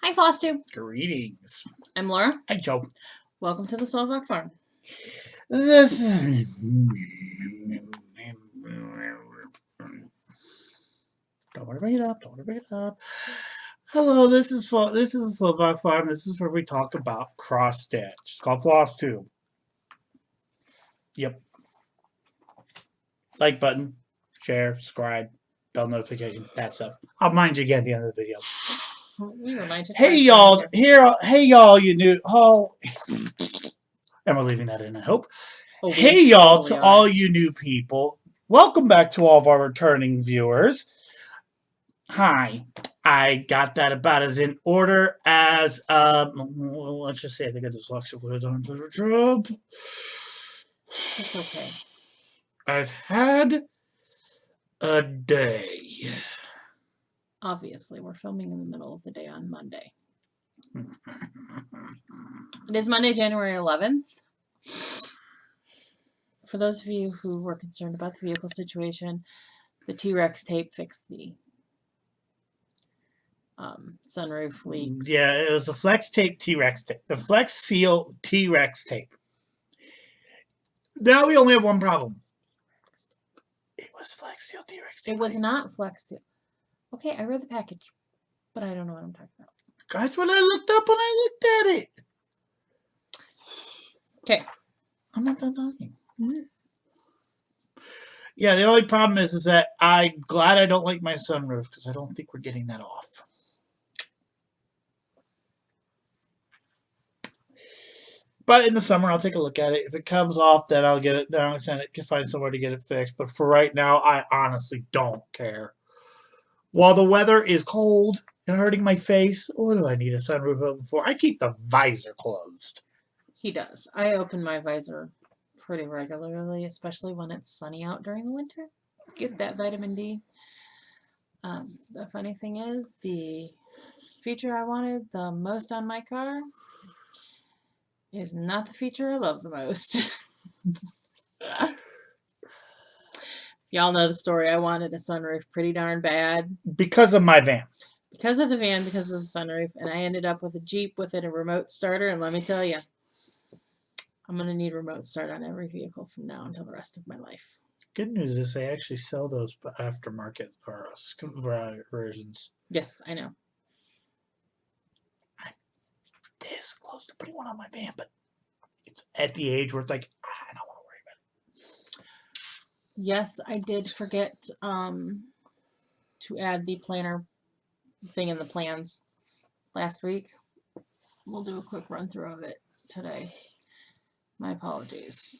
Hi, Flosstube. Greetings. I'm Laura. Hi, Joe. Welcome to the Slovak Farm. Don't worry, bring it up. Don't worry, bring it up. Hello, this is the Slovak Farm. This is where we talk about cross stitch. It's called Flosstube. Yep. Like button, share, subscribe, bell notification, that stuff. I'll mind you again at the end of the video. We remind you. Hey y'all, hey y'all, you new. Oh, and we're leaving that in, I hope. Hey y'all, to all you new people, welcome back to all of our returning viewers. Hi, I got that about as in order as let's just say I think I just lost your word on the job. It's okay. I've had a day. Obviously, we're filming in the middle of the day on Monday. It is Monday, January 11th. For those of you who were concerned about the vehicle situation, the T-Rex tape fixed the sunroof leaks. Yeah, it was the Flex Tape T-Rex tape. The Flex Seal T-Rex tape. Now we only have one problem. It was Flex Seal T-Rex tape. It was not Flex Seal. Okay, I read the package, but I don't know what I'm talking about. That's what I looked up when I looked at it. Okay. I'm not done talking. Yeah, the only problem is that I'm glad I don't like my sunroof because I don't think we're getting that off. But in the summer, I'll take a look at it. If it comes off, then I'll get it. Then I'll send it. Can find somewhere to get it fixed. But for right now, I honestly don't care. While the weather is cold and hurting my face, what do I need a sunroof open for? I keep the visor closed. He does. I open my visor pretty regularly, especially when it's sunny out during the winter. Get that vitamin D. The funny thing is, the feature I wanted the most on my car is not the feature I love the most. Y'all know the story. I wanted a sunroof pretty darn bad. Because of my van. Because of the van, because of the sunroof, and I ended up with a Jeep with it, a remote starter, and let me tell you, I'm going to need remote start on every vehicle from now until the rest of my life. Good news is they actually sell those aftermarket for us versions. Yes, I know. I'm this close to putting one on my van, but it's at the age where it's like, I don't want to worry about it. Yes, I did forget to add the planner thing in the plans last week. We'll do a quick run through of it today. My apologies.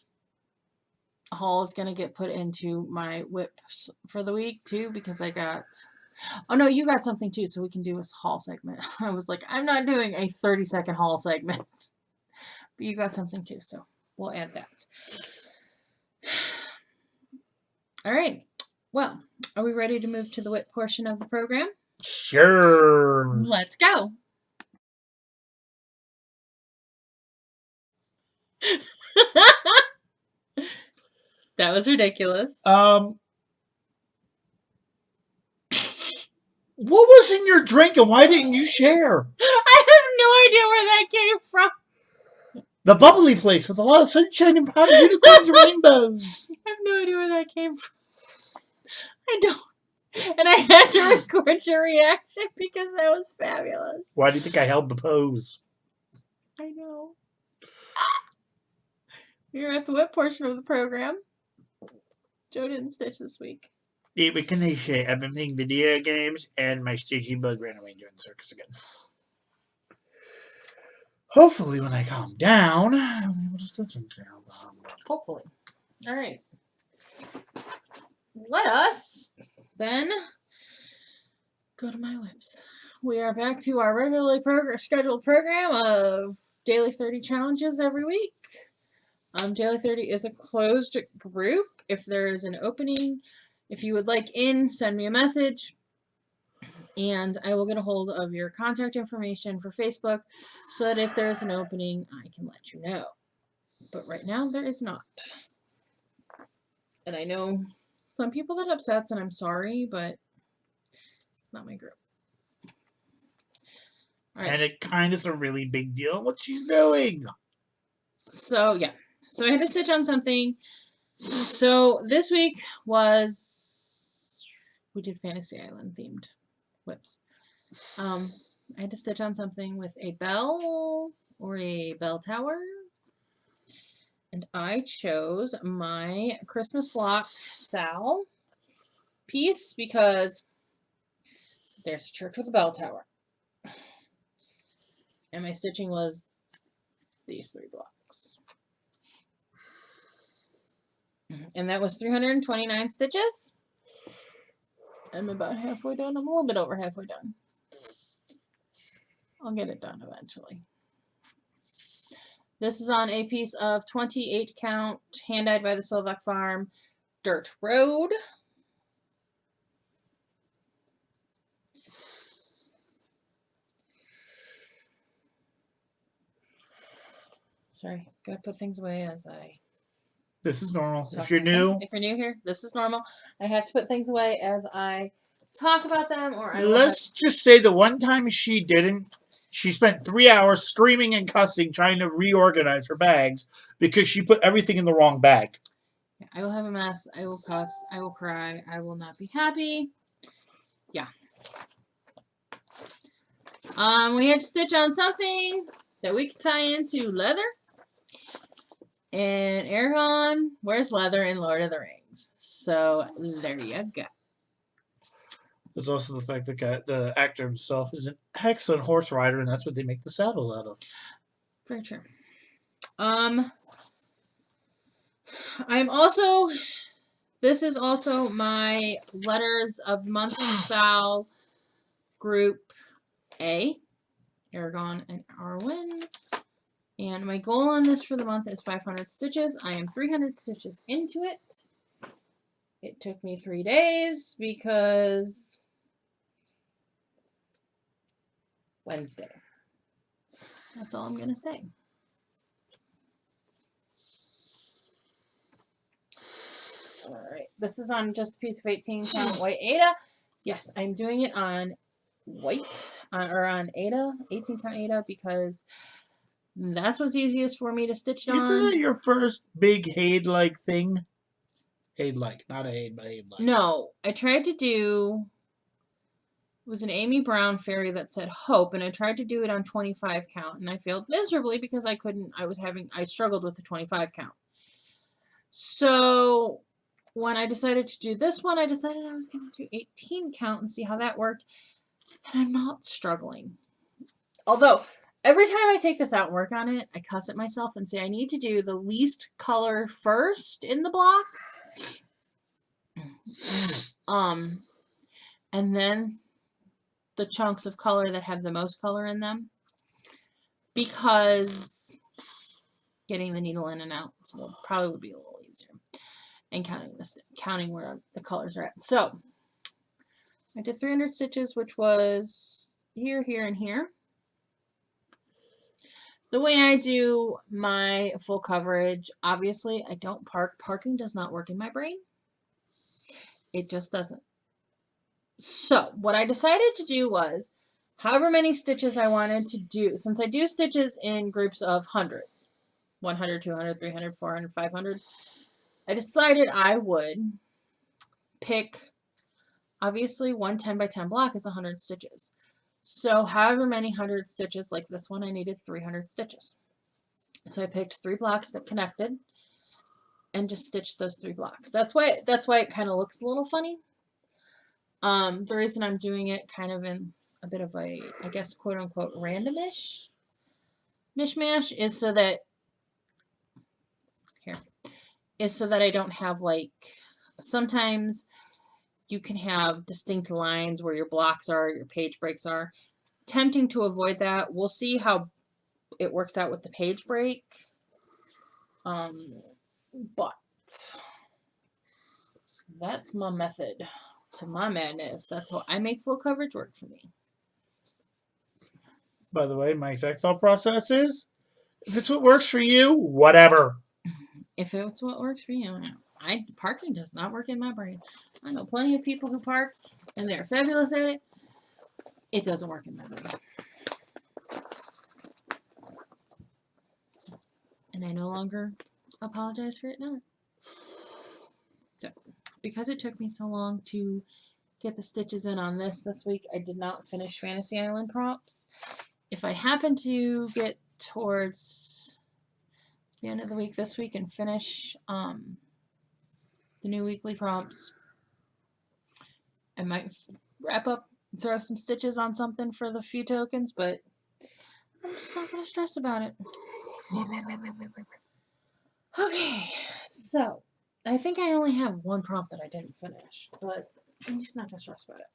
A haul is going to get put into my whips for the week too because I got... Oh no, you got something too, so we can do a haul segment. I was like, I'm not doing a 30-second haul segment. But you got something too, so we'll add that. All right. Well, are we ready to move to the whip portion of the program? Sure. Let's go. That was ridiculous. What was in your drink and why didn't you share? I have no idea where that came from. The bubbly place with a lot of sunshine and powder unicorns and rainbows. I have no idea where that came from. I don't. And I had to record your reaction because that was fabulous. Why do you think I held the pose? I know. We're at the whip portion of the program. Joe didn't stitch this week. Yeah, what can I say? I've been playing video games and my stitchy bug ran away doing circus again. Hopefully when I calm down, I'll be able to stitch again. Hopefully. All right. Let us then go to my whips. We are back to our regularly scheduled program of Daily 30 challenges every week. Daily 30 is a closed group. If there is an opening, if you would like in, send me a message. And I will get a hold of your contact information for Facebook so that if there is an opening, I can let you know. But right now, there is not. And I know some people that upsets, and I'm sorry, but it's not my group. All right. And it kind of is a really big deal in what she's doing. So, yeah. So, I had to stitch on something. So, this week was... We did Fantasy Island themed whips. I had to stitch on something with a bell or a bell tower. And I chose my Christmas block Sal piece because there's a church with a bell tower. And my stitching was these 3 blocks. And that was 329 stitches. I'm about halfway done. I'm a little bit over halfway done. I'll get it done eventually. This is on a piece of 28 count, hand-dyed by the Slovak Farm, Dirt Road. Sorry, gotta put things away as I... This is normal. If you're new... If you're new here, this is normal. I have to put things away as I talk about them, or I Let's just say the one time she didn't, she spent 3 hours screaming and cussing trying to reorganize her bags because she put everything in the wrong bag. I will have a mess. I will cuss. I will cry. I will not be happy. Yeah. We had to stitch on something that we could tie into leather. And Aragon wears leather in Lord of the Rings. So there you go. There's also the fact that the actor himself is an excellent horse rider, and that's what they make the saddle out of. Very true. I'm also... This is also my Letters of the Month of Sal Group A. Aragon and Arwen. And my goal on this for the month is 500 stitches. I am 300 stitches into it. It took me 3 days because Wednesday. That's all I'm going to say. Alright, this is on just a piece of 18 count white Ada. Yes, I'm doing it on white, or on Ada, 18 count Ada, because that's what's easiest for me to stitch it on. Isn't that your first big Haid-like thing? Haid-like, not a Haid, but Haid-like. No, I tried to do... It was an Amy Brown fairy that said Hope, and I tried to do it on 25 count, and I failed miserably because I couldn't... I struggled with the 25 count. So... when I decided to do this one, I decided I was going to do 18 count and see how that worked. And I'm not struggling. Although, every time I take this out and work on it, I cuss at myself and say I need to do the least color first in the blocks. And then the chunks of color that have the most color in them. Because getting the needle in and out probably would be a little easier. And counting where the colors are at. So, I did 300 stitches, which was here, here, and here. The way I do my full coverage, obviously, I don't park. Parking does not work in my brain. It just doesn't. So, what I decided to do was, however many stitches I wanted to do, since I do stitches in groups of hundreds, 100, 200, 300, 400, 500, I decided I would pick, obviously, one 10 by 10 block is 100 stitches. So however many 100 stitches, like this one, I needed 300 stitches. So I picked 3 blocks that connected and just stitched those 3 blocks. That's why it kind of looks a little funny. The reason I'm doing it kind of in a bit of a, I guess, quote unquote, randomish mishmash is so that I don't have, like, sometimes you can have distinct lines where your blocks are, your page breaks are. Tempting to avoid that. We'll see how it works out with the page break. But that's my method to my madness. That's how I make full coverage work for me. By the way, my exact thought process is, if it's what works for you, whatever. If it's what works for you. Parking does not work in my brain. I know plenty of people who park, and they're fabulous at it. It doesn't work in my brain. and I no longer apologize for it now. So, because it took me so long to get the stitches in on this week, I did not finish Fantasy Island props. If I happen to get towards the end of the week this week and finish the new weekly prompts, I might wrap up, throw some stitches on something for the few tokens, but I'm just not going to stress about it. Okay, so I think I only have one prompt that I didn't finish, but I'm just not going to stress about it.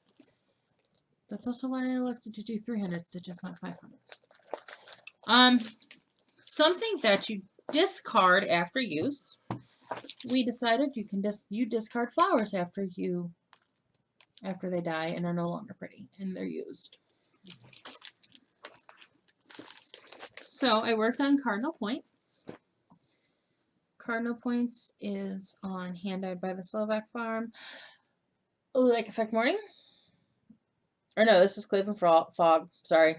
That's also why I elected to do 300 stitches, not 500. Something that you discard after use. We decided you discard flowers after they die and are no longer pretty and they're used. So I worked on Cardinal Points. Cardinal Points is on Hand Dyed by the Slovak Farm. Lake Effect Morning. Or no, this is Cleveland Fog. Sorry.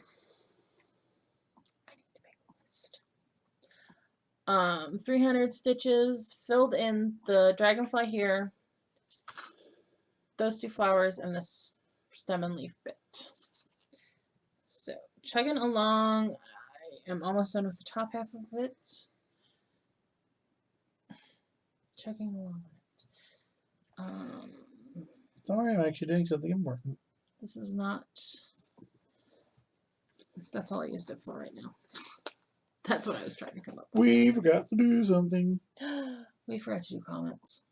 I need to make a list. 300 stitches, filled in the dragonfly here, those two flowers, and this stem and leaf bit. So, chugging along, I am almost done with the top half of it. Chugging along with it. Sorry, I'm actually doing something important. This is not... That's all I used it for right now. That's what I was trying to come up with. We forgot to do something. We forgot to do comments.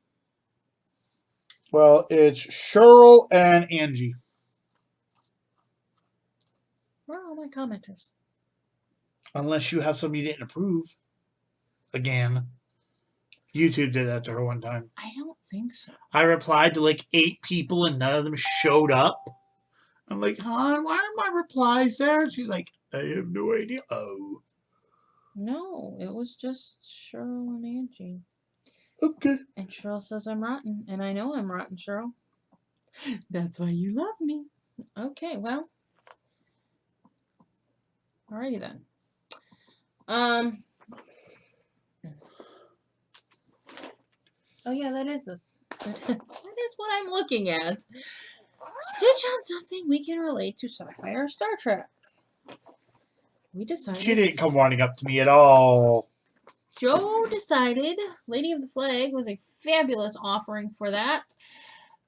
Well, it's Cheryl and Angie. Where are all my commenters? Unless you have something you didn't approve. Again. YouTube did that to her one time. I don't think so. I replied to like 8 people and none of them showed up. I'm like, hon, why aren't my replies there? And she's like, I have no idea. Oh. No, it was just Cheryl and Angie. Okay. And Cheryl says I'm rotten, and I know I'm rotten, Cheryl. That's why you love me. Okay, well. Alrighty then. Oh yeah, that is this. That is what I'm looking at. Stitch on something we can relate to sci-fi or Star Trek. We decided... She didn't come running up to me at all. Joe decided Lady of the Flag was a fabulous offering for that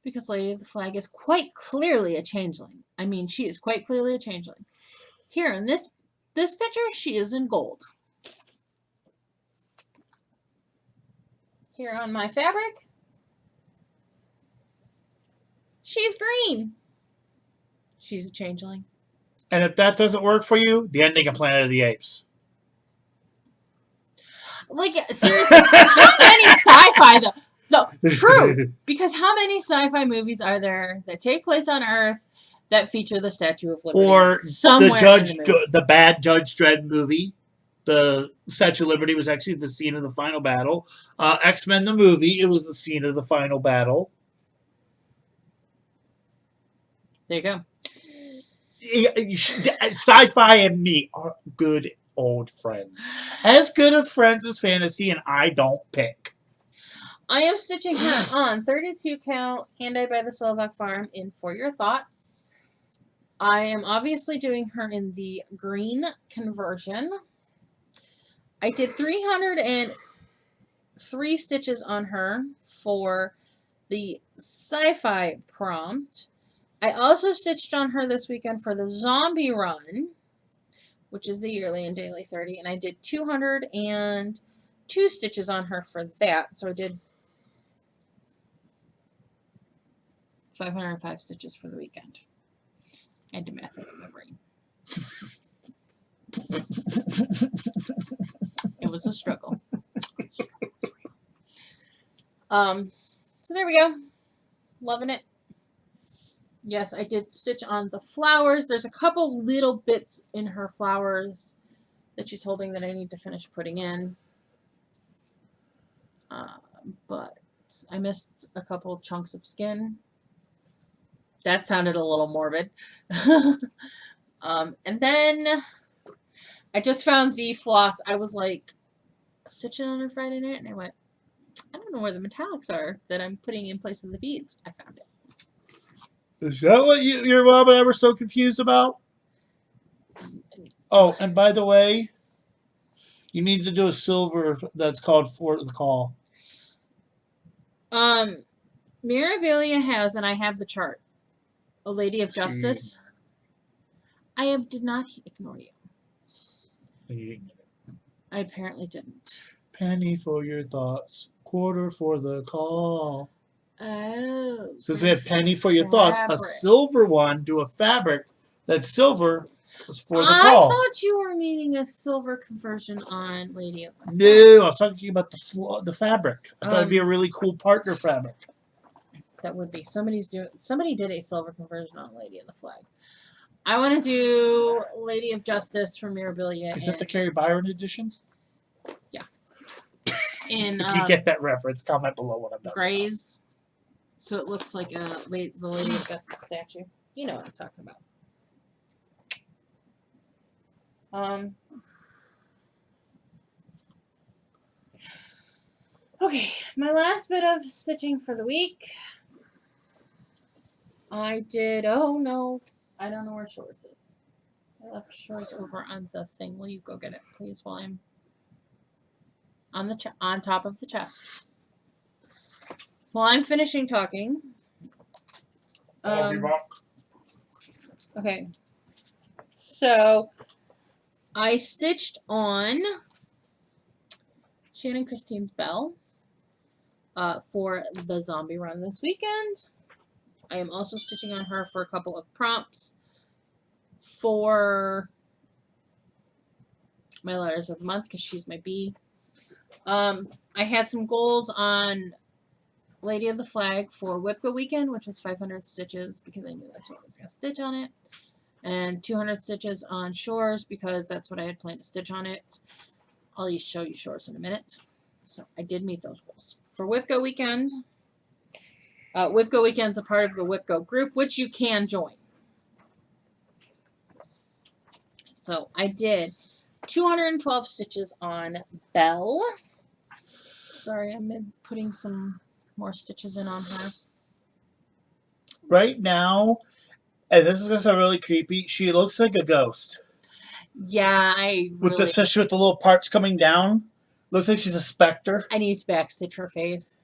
because Lady of the Flag is quite clearly a changeling. I mean, she is quite clearly a changeling. Here in this picture, she is in gold. Here on my fabric, she's green. She's a changeling. And if that doesn't work for you, the ending of Planet of the Apes. Like, seriously, how many sci-fi, though? So, true, because how many sci-fi movies are there that take place on Earth that feature the Statue of Liberty? Or somewhere the bad Judge Dredd movie. The Statue of Liberty was actually the scene of the final battle. X-Men the movie, it was the scene of the final battle. There you go. Sci-fi and me are good old friends. As good of friends as fantasy, and I don't pick. I am stitching her on 32 count, Hand Dyed by the Slovak Farm in For Your Thoughts. I am obviously doing her in the green conversion. I did 303 stitches on her for the sci-fi prompt. I also stitched on her this weekend for the zombie run, which is the yearly and daily 30, and I did 202 stitches on her for that. So I did 505 stitches for the weekend. I had to math it in my brain. It was a struggle. So there we go. Loving it. Yes, I did stitch on the flowers. There's a couple little bits in her flowers that she's holding that I need to finish putting in. But I missed a couple chunks of skin. That sounded a little morbid. And then I just found the floss. I was like, stitch it on a Friday night, and I went, I don't know where the metallics are that I'm putting in place of the beads. I found it. Is that what your mom and I were so confused about? Oh, and by the way, you need to do a silver that's called For the Call. Mirabilia has, and I have the chart, a Lady of Justice. I did not ignore you. You didn't get it. I apparently didn't. Penny for your thoughts, quarter for the call. Oh. Since we have penny for your thoughts, a silver one, do a fabric that's silver was for the call. I thought you were meaning a silver conversion on Lady of the No, I was talking about the fabric. I thought it'd be a really cool partner fabric. That would be. Somebody did a silver conversion on Lady of the Flag. I want to do Lady of Justice from Mirabilia. Is that the Carrie Byron edition? Yeah. In, if you get that reference, comment below what I'm talking Grays. So it looks like the Lady of Justice statue. You know what I'm talking about. Okay, my last bit of stitching for the week. I did, oh no, I don't know where Shores is. I left Shores over on the thing. Will you go get it, please, while I'm on top of the chest? While I'm finishing talking. Okay. So, I stitched on Shannon Christine's bell for the zombie run this weekend. I am also stitching on her for a couple of prompts for my letters of the month because she's my bee. I had some goals on Lady of the Flag for WIPCO weekend, which was 500 stitches because I knew that's what I was going to stitch on it. And 200 stitches on Shores because that's what I had planned to stitch on it. I'll show you Shores in a minute. So I did meet those goals. For WIPCO weekend, WIPCO weekend's a part of the WIPCO group, which you can join. So I did 212 stitches on Belle. Sorry, I'm putting some more stitches in on her. Right now, and this is going to sound really creepy, she looks like a ghost. Yeah, especially with the little parts coming down. Looks like she's a specter. I need to backstitch her face.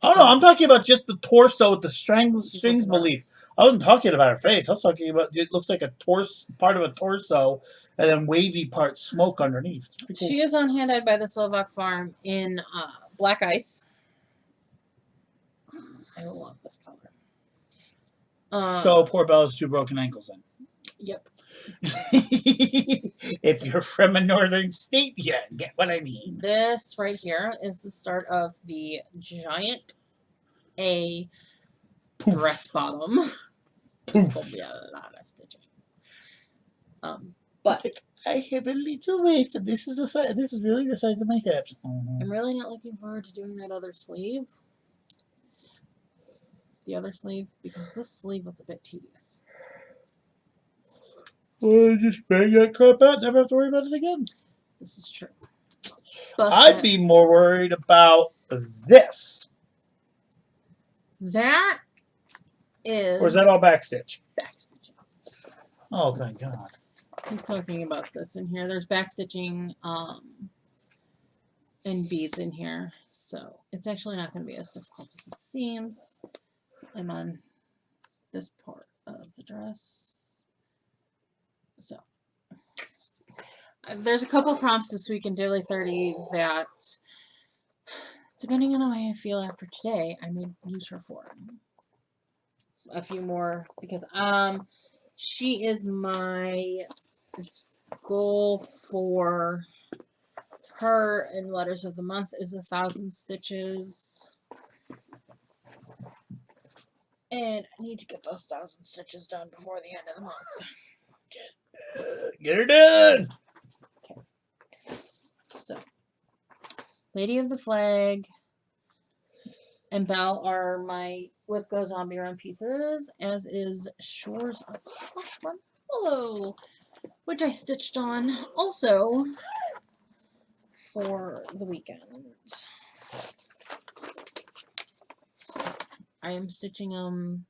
Oh no, I'm talking about just the torso with the strings belief. I wasn't talking about her face. I was talking about it looks like a part of a torso, and then wavy parts smoke underneath. It's pretty cool. She is on hand-dyed by the Slovak farm in black ice. I love this color. So poor Bella's 2 broken ankles then. Yep. If you're from a northern state, you get what I mean. This right here is the start of the giant A dress bottom. It's going to be a lot of stitching. But I have a little waist, and this is the size. This is really the size of my hips. I'm really not looking forward to doing that other sleeve. The other sleeve, because this sleeve was a bit tedious. Well, just bang that crap out. Never have to worry about it again. This is true. I'd be more worried about this. That is... Or is that all backstitch? Backstitching. Oh, thank God. He's talking about this in here. There's backstitching and beads in here. So it's actually not going to be as difficult as it seems. I'm on this part of the dress. So there's a couple prompts this week in Daily 30 that, depending on how I feel after today, I may use her for. A few more, because she is my goal for her in letters of the month is 1,000 stitches. And I need to get those 1,000 stitches done before the end of the month. Get her done! Okay. So, Lady of the Flag and Belle are my WIPCO Zombie Run pieces, as is Shores of Hello, which I stitched on also for the weekend. I am stitching them.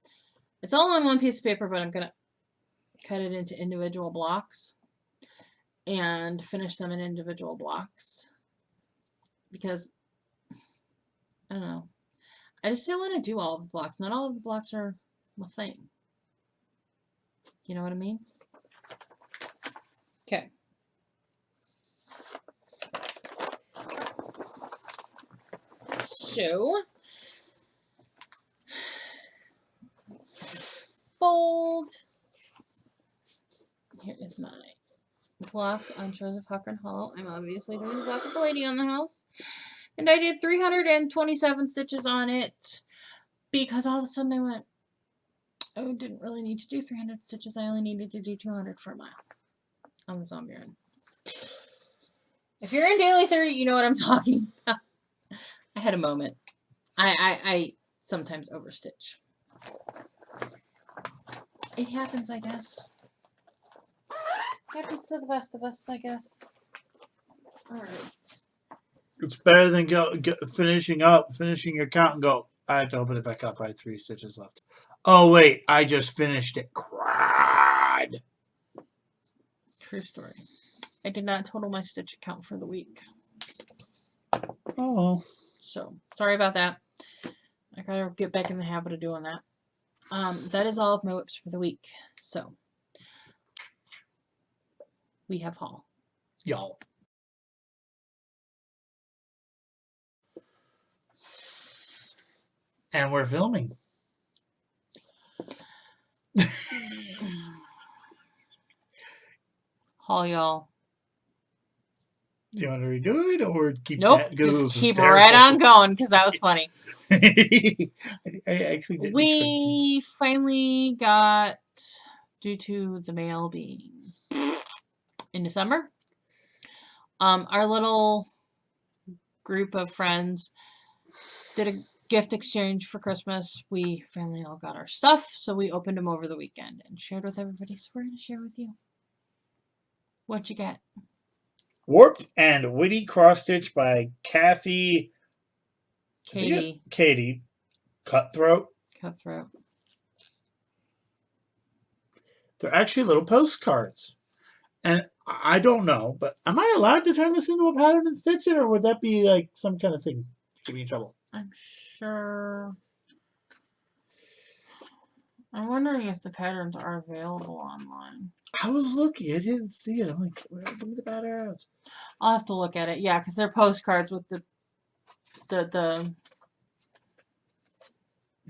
It's all on one piece of paper, but I'm going to cut it into individual blocks and finish them in individual blocks because I don't know. I just don't want to do all of the blocks. Not all of the blocks are my thing. You know what I mean? Okay. So, fold. Here is my block on Joseph Huckern Hollow. I'm obviously doing the block of the lady on the house. And I did 327 stitches on it because all of a sudden I went, oh, I didn't really need to do 300 stitches. I only needed to do 200 for a mile on the zombie run. If you're in Daily 30, you know what I'm talking about. I had a moment. I sometimes overstitch. It happens, I guess. Happens to the best of us, I guess. Alright. It's better than finishing your count and go, I have to open it back up. I have 3 stitches left. Oh, wait. I just finished it. Cried. True story. I did not total my stitch count for the week. Oh. So, sorry about that. I gotta get back in the habit of doing that. That is all of my whips for the week. So, we have haul. Y'all. And we're filming. Haul, y'all. Do you want to redo it or keep nope, that? Just keep right on going because that was funny. I actually didn't we finally got, due to the mail being in December, our little group of friends did a gift exchange for Christmas. We finally all got our stuff, so we opened them over the weekend and shared with everybody. So we're going to share with you. What you got? Warped and Witty Cross Stitch by Katie. Cutthroat. They're actually little postcards. And I don't know, but am I allowed to turn this into a pattern and stitch it, or would that be like some kind of thing? Give me trouble. I'm sure. I'm wondering if the patterns are available online. I was looking. I didn't see it. I'm like, give me the pattern out. I'll have to look at it. Yeah, because they're postcards with the.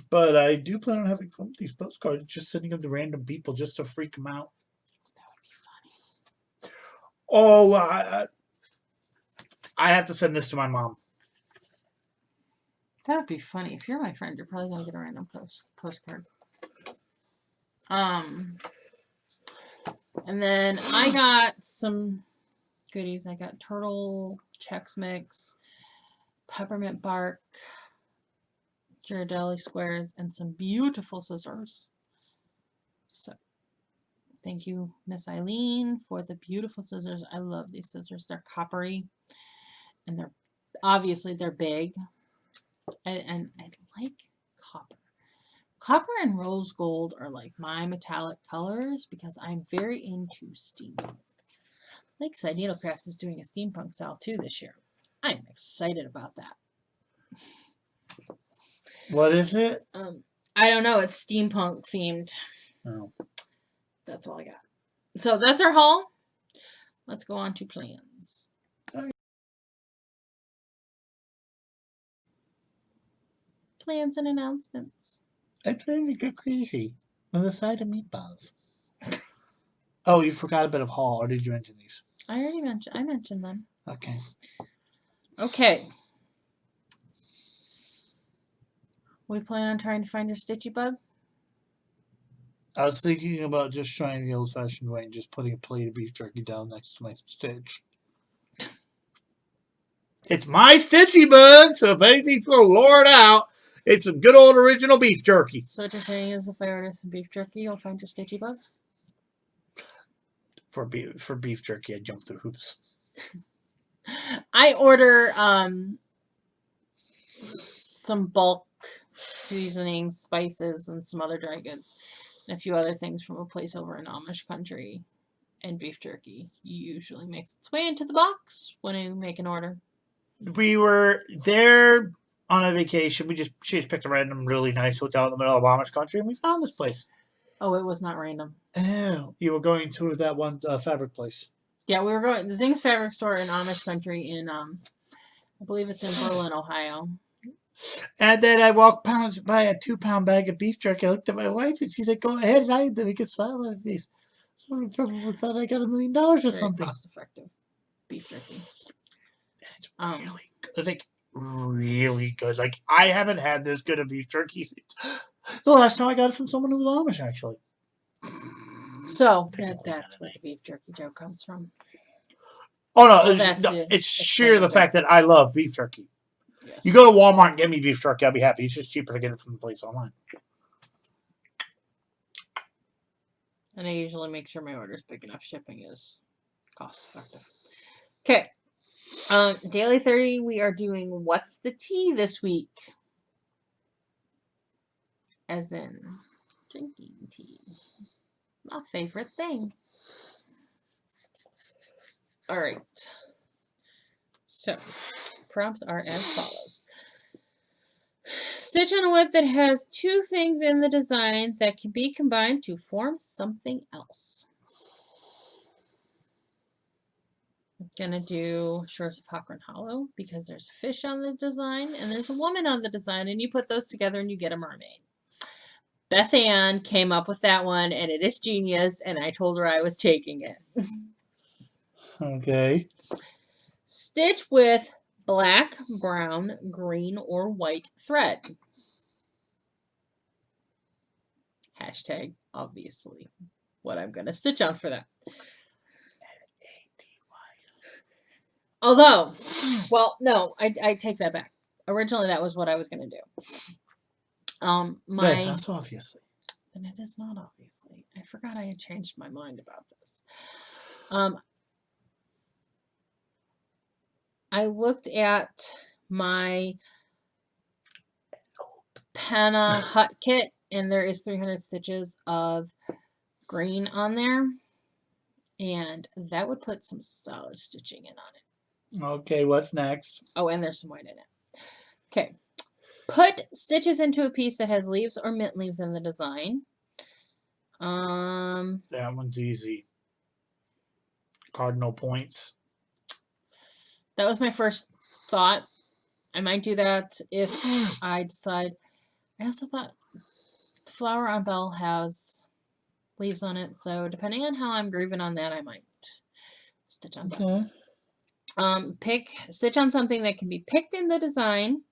But I do plan on having fun with these postcards, just sending them to random people just to freak them out. That would be funny. Oh, I have to send this to my mom. That would be funny. If you're my friend, you're probably going to get a random postcard. And then I got some goodies. I got turtle Chex Mix, peppermint bark, Ghirardelli squares, and some beautiful scissors. So, thank you, Miss Eileen, for the beautiful scissors. I love these scissors. They're coppery, and they're big. And I like copper. Copper and rose gold are like my metallic colors because I'm very into steampunk. Lakeside Needlecraft is doing a steampunk sale too this year. I'm excited about that. What is it? I don't know. It's steampunk themed. Oh. That's all I got. So that's our haul. Let's go on to plans. Okay. Plans and announcements. I plan to go crazy on the side of meatballs. Oh, you forgot a bit of haul, or did you mention these? I mentioned them. Okay. Okay. We plan on trying to find your stitchy bug? I was thinking about just trying the old-fashioned way and just putting a plate of beef jerky down next to my stitch. It's my stitchy bug, so if anything's going to lure it out, it's some good old original beef jerky. So what you're saying is if I order some beef jerky, you'll find your stitchy bug? For beef jerky, I jump through hoops. I order some bulk seasonings, spices, and some other dry goods, and a few other things from a place over in Amish country. And beef jerky usually makes its way into the box when you make an order. We were there on a vacation. She just picked a random, really nice hotel in the middle of Amish country, and we found this place. Oh, it was not random. Oh, you were going to that one fabric place. Yeah, we were going to the Zing's fabric store in Amish country in I believe it's in Berlin, Ohio. And then I walked by a 2-pound bag of beef jerky. I looked at my wife, and she's like, "Go ahead and I then we could smile on her face." Someone probably thought I got $1 million or Very something. cost effective beef jerky. It's really good. Like, really good. Like, I haven't had this good of beef jerky since the last time I got it from someone who was Amish, actually. So that's where the beef jerky joke comes from. Oh no, Well, it's sheer the fact that I love beef jerky. Yes. You go to Walmart and get me beef jerky, I'll be happy. It's just cheaper to get it from the place online. And I usually make sure my order's big enough. Shipping is cost effective. Okay. Daily 30, we are doing What's the Tea this week? As in drinking tea. My favorite thing. Alright. So, prompts are as follows. Stitch on a web that has two things in the design that can be combined to form something else. I'm going to do Shores of Hakron Hollow because there's a fish on the design and there's a woman on the design, and you put those together and you get a mermaid. Beth Ann came up with that one, and it is genius, and I told her I was taking it. Okay. Stitch with black, brown, green, or white thread. Hashtag, obviously, what I'm going to stitch on for that. Although, well, no, I take that back. Originally, that was what I was going to do. Yes, that's obviously. And it is not obviously. I forgot I had changed my mind about this. I looked at my Penna Hut kit, and there is 300 stitches of green on there, and that would put some solid stitching in on it. Okay, what's next? Oh, and there's some white in it. Okay. Put stitches into a piece that has leaves or mint leaves in the design. That one's easy. Cardinal points. That was my first thought. I might do that if I decide. I also thought the flower on Belle has leaves on it, so depending on how I'm grooving on that, I might stitch on that. Stitch on something that can be picked in the design.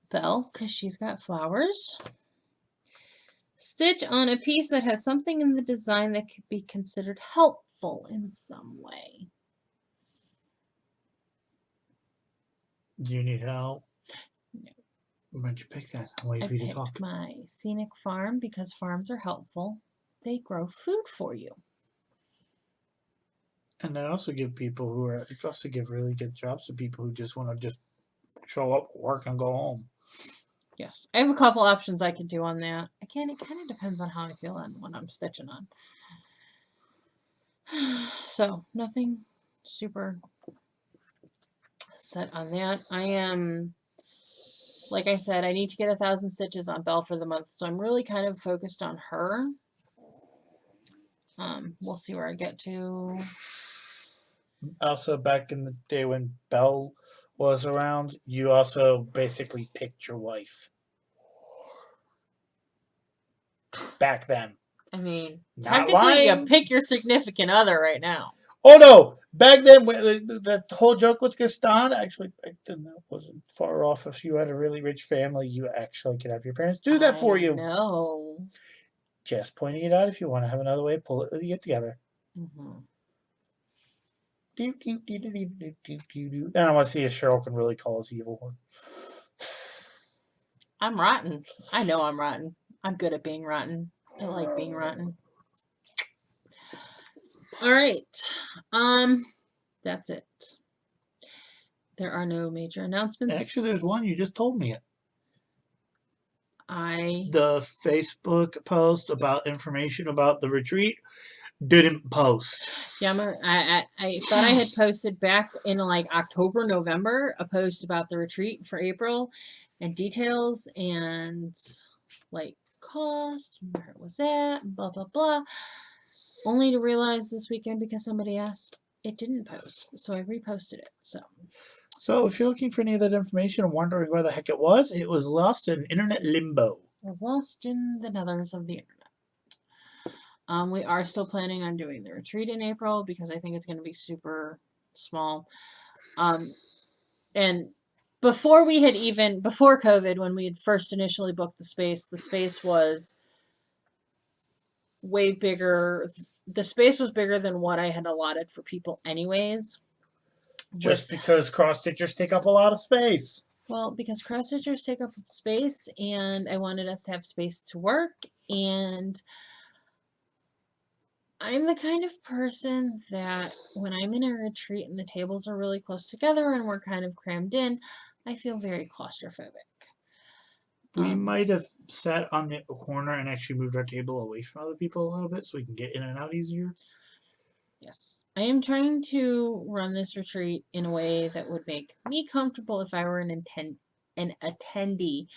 Belle, because she's got flowers. Stitch on a piece that has something in the design that could be considered helpful in some way. Do you need help? No. Why'd you pick that? I'll wait for you to talk. My scenic farm because farms are helpful. They grow food for you. And I also give people give really good jobs to people who just want to just show up, work, and go home. Yes. I have a couple options I could do on that. Again, it kind of depends on how I feel and what I'm stitching on. So, nothing super set on that. I am, like I said, I need to get 1,000 stitches on Belle for the month, so I'm really kind of focused on her. We'll see where I get to. Also, back in the day when Belle was around, you also basically picked your wife. Back then. I mean, Not technically, lying. you pick your significant other right now. Oh no! Back then, the whole joke with Gaston, actually, back then that wasn't far off. If you had a really rich family, you actually could have your parents do that for you. No. Just pointing it out. If you want to have another way, pull it together. Mm-hmm. And I want to see if Cheryl can really call us evil. I'm rotten. I know I'm rotten. I'm good at being rotten. I like being rotten. All right. That's it. There are no major announcements. Actually, there's one. You just told me it. The Facebook post about information about the retreat didn't post. Yeah, I thought I had posted back in like October, November, a post about the retreat for April and details and like cost, where it was at, blah, blah, blah. Only to realize this weekend because somebody asked, it didn't post. So I reposted it. So if you're looking for any of that information and wondering where the heck it was lost in internet limbo. It was lost in the nethers of the internet. We are still planning on doing the retreat in April because I think it's going to be super small. And before COVID, when we had first initially booked the space was way bigger. The space was bigger than what I had allotted for people anyways. Just because cross-stitchers take up a lot of space. Well, because cross-stitchers take up space, and I wanted us to have space to work, and I'm the kind of person that when I'm in a retreat and the tables are really close together and we're kind of crammed in, I feel very claustrophobic. We might have sat on the corner and actually moved our table away from other people a little bit so we can get in and out easier. Yes. I am trying to run this retreat in a way that would make me comfortable if I were an attendee.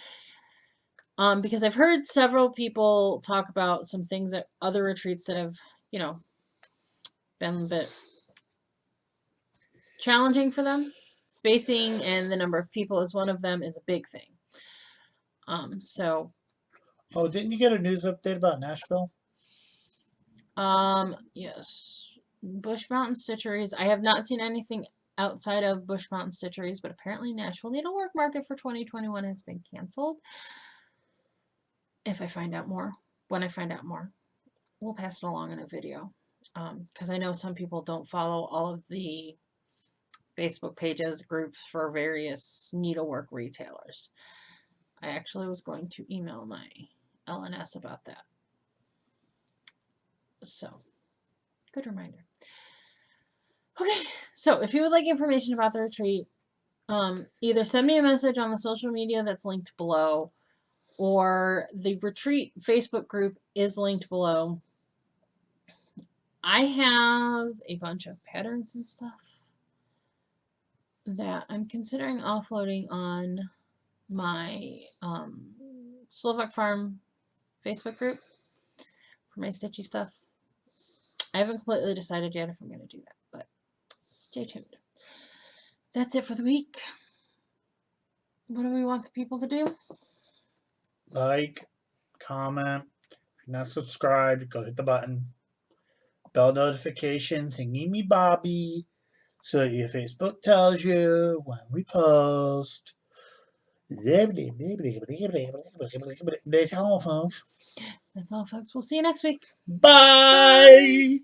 Because I've heard several people talk about some things at other retreats that have, been a bit challenging for them. Spacing and the number of people is one of them is a big thing. Oh, didn't you get a news update about Nashville? Yes. Bush Mountain Stitcheries. I have not seen anything outside of Bush Mountain Stitcheries, but apparently Nashville Needlework Market for 2021 has been canceled. If I find out more, when I find out more, we'll pass it along in a video. Because I know some people don't follow all of the Facebook pages, groups for various needlework retailers. I actually was going to email my LNS about that. So, good reminder. Okay, so if you would like information about the retreat, either send me a message on the social media that's linked below, or the retreat Facebook group is linked below. I have a bunch of patterns and stuff that I'm considering offloading on my Slovak Farm Facebook group for my stitchy stuff. I haven't completely decided yet if I'm going to do that, but stay tuned. That's it for the week. What do we want the people to do? Like, comment. If you're not subscribed, go hit the button. Bell notification, thingy me bobby, so that your Facebook tells you when we post. That's all, folks. That's all, folks. We'll see you next week. Bye.